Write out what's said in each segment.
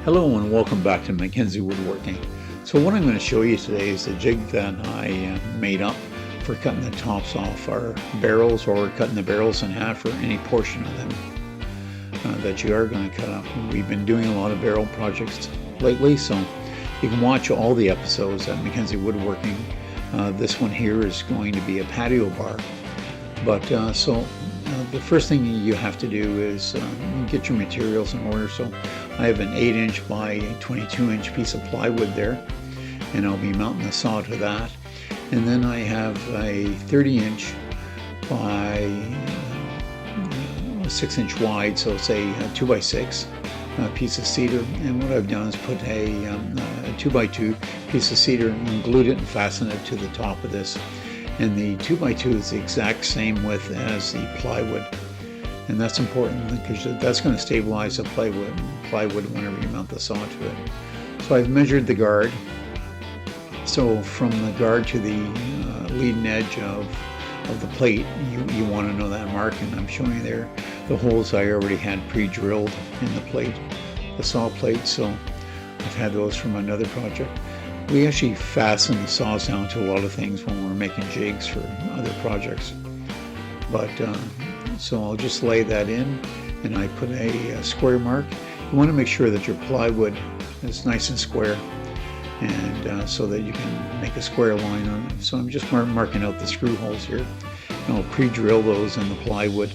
Hello and welcome back to Mackenzie Woodworking. So what I'm going to show you today is the jig that I made up for cutting the tops off our barrels, or cutting the barrels in half, or any portion of them that you are going to cut up. We've been doing a lot of barrel projects lately, so you can watch all the episodes at Mackenzie Woodworking. This one here is going to be a patio bar. But the first thing you have to do is get your materials in order. So I have an 8-inch by 22-inch piece of plywood there, and I'll be mounting the saw to that. And then I have a 30-inch by 6-inch wide, so it's a 2x6 piece of cedar. And what I've done is put a 2x2 piece of cedar and glued it and fastened it to the top of this. And the 2x2 is the exact same width as the plywood. And that's important because that's going to stabilize the plywood whenever you mount the saw to it. So I've measured the guard. So from the guard to the leading edge of the plate, you want to know that mark, and I'm showing you there the holes I already had pre-drilled in the plate, the saw plate. So I've had those from another project. We actually fasten the saws down to a lot of things when we're making jigs for other projects. But so I'll just lay that in, and I put a square mark. You want to make sure that your plywood is nice and square, and so that you can make a square line on it. So I'm just marking out the screw holes here, and I'll pre-drill those in the plywood.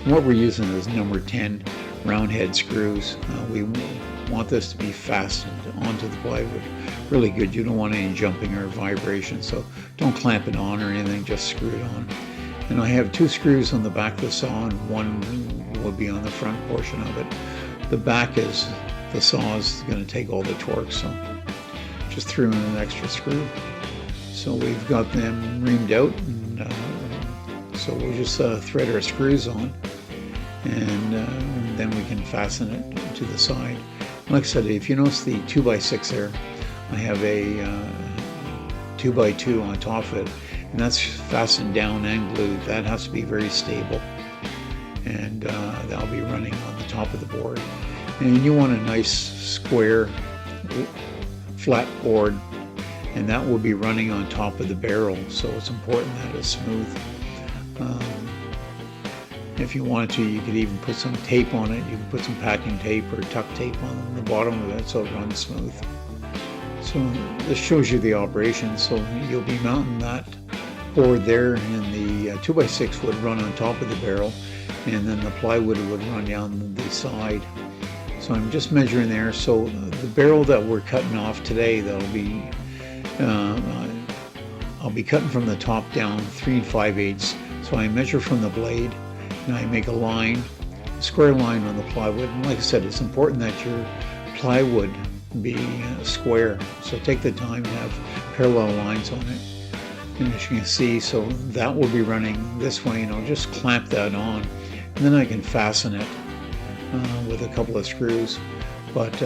And what we're using is number 10 round head screws. We want this to be fastened onto the plywood really good. You don't want any jumping or vibration, so don't clamp it on or anything, just screw it on. And I have 2 screws on the back of the saw, and one will be on the front portion of it. The back is, the saw is going to take all the torque, so just threw in an extra screw. So we've got them reamed out, and so we'll just thread our screws on, and then we can fasten it to the side. Like I said, if you notice the 2x6 there, I have a 2x2 on top of it, and that's fastened down and glued. That has to be very stable, and that'll be running on the top of the board. And you want a nice square flat board, and that will be running on top of the barrel, so it's important that it's smooth. If you wanted to, you could even put some tape on it. You can put some packing tape or tuck tape on the bottom of it so it runs smooth. So this shows you the operation. So you'll be mounting that board there, and the 2x6 would run on top of the barrel, and then the plywood would run down the side. So I'm just measuring there. So the barrel that we're cutting off today, that'll be I'll be cutting from the top down 3 5/8. So I measure from the blade, and I make a line, a square line on the plywood. And like I said, it's important that your plywood be square. So take the time to have parallel lines on it. And as you can see, so that will be running this way, and I'll just clamp that on, and then I can fasten it with a couple of screws. But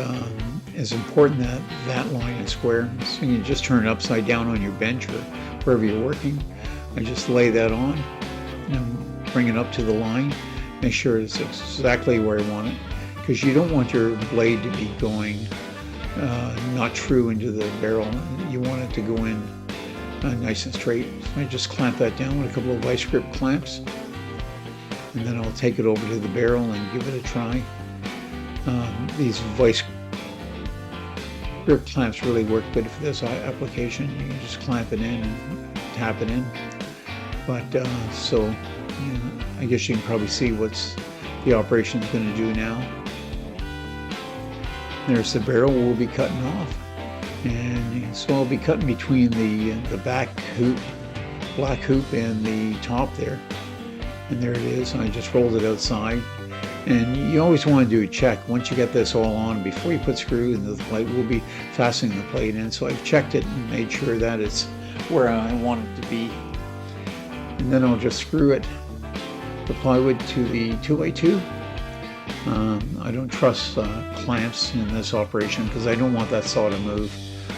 it's important that that line is square. So you just turn it upside down on your bench or wherever you're working. I just lay that on and bring it up to the line. Make sure it's exactly where I want it, because you don't want your blade to be going not true into the barrel. You want it to go in nice and straight. So I just clamp that down with a couple of vice grip clamps, and then I'll take it over to the barrel and give it a try. These vice grip clamps really work good for this application. You can just clamp it in and tap it in. But so I guess you can probably see what's the operation's going to do now. There's the barrel we'll be cutting off, and so I'll be cutting between the back hoop, black hoop, and the top there. And there it is. I just rolled it outside. And you always want to do a check once you get this all on. Before you put screws into the plate, we'll be fastening the plate in. So I've checked it and made sure that it's where I want it to be. And then I'll just screw it, the plywood, to the 2x2. I don't trust clamps in this operation because I don't want that saw to move.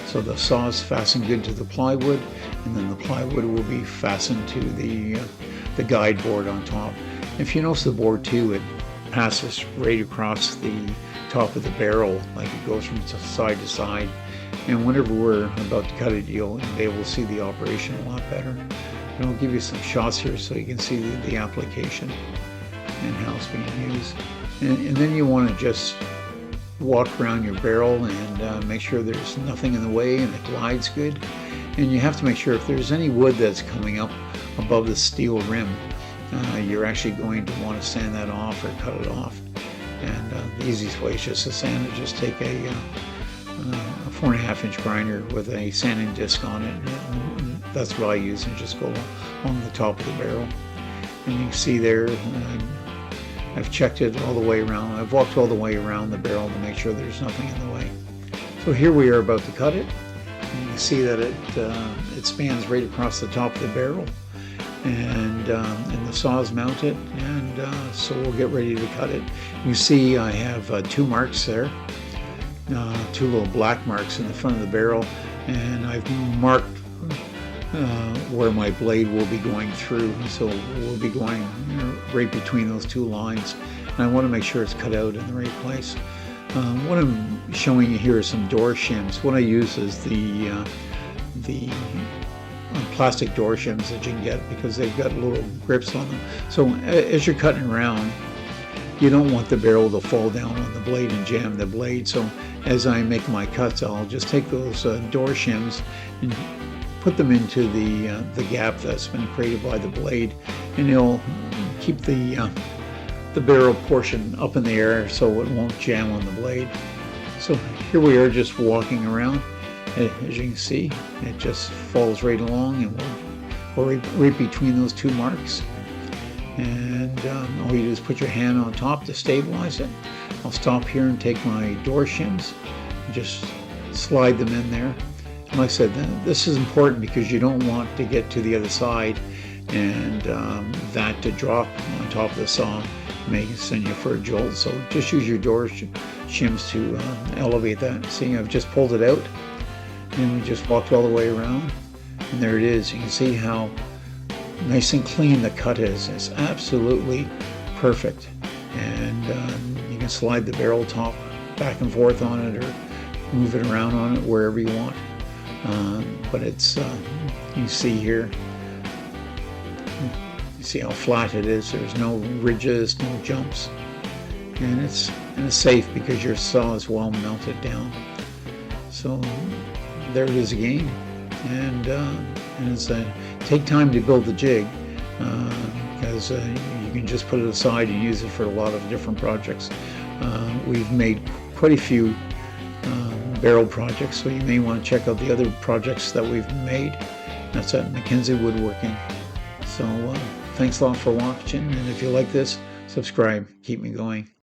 So the saw is fastened good to the plywood, and then the plywood will be fastened to the guide board on top. If you notice the board too, it passes right across the top of the barrel, like it goes from side to side. And whenever we're about to cut it, you'll be able to see the operation a lot better. And I'll give you some shots here so you can see the application and how it's being used. And then you want to just walk around your barrel and make sure there's nothing in the way and it glides good. And you have to make sure if there's any wood that's coming up above the steel rim, you're actually going to want to sand that off or cut it off. And the easiest way is just to sand it. Just take a 4.5-inch grinder with a sanding disc on it. And that's what I use, and just go along the top of the barrel. And you can see there, I've checked it all the way around. I've walked all the way around the barrel to make sure there's nothing in the way. So here we are about to cut it. And you can see that it spans right across the top of the barrel. And the saw is mounted, and so we'll get ready to cut it. You see I have 2 marks there, 2 little black marks in the front of the barrel, and I've marked where my blade will be going through, so we'll be going right between those 2 lines, and I want to make sure it's cut out in the right place. What I'm showing you here is some door shims. What I use is the plastic door shims that you can get, because they've got little grips on them. So as you're cutting around, you don't want the barrel to fall down on the blade and jam the blade. So as I make my cuts, I'll just take those door shims and put them into the gap that's been created by the blade, and it'll keep the barrel portion up in the air so it won't jam on the blade. So here we are just walking around. As you can see, it just falls right along, and we're right between those 2 marks. And all you do is put your hand on top to stabilize it. I'll stop here and take my door shims and just slide them in there. And like I said, this is important because you don't want to get to the other side and that to drop on top of the saw may send you for a jolt. So just use your door shims to elevate that. See, I've just pulled it out. And we just walked all the way around, and there it is. You can see how nice and clean the cut is. It's absolutely perfect. And you can slide the barrel top back and forth on it, or move it around on it wherever you want. But it's, you see here, you see how flat it is. There's no ridges, no jumps. And it's safe because your saw is well melted down. So there it is again, and it's take time to build the jig, because you can just put it aside and use it for a lot of different projects. We've made quite a few barrel projects, so you may want to check out the other projects that we've made. That's at Mackenzie Woodworking. So thanks a lot for watching, and if you like this, subscribe. Keep me going.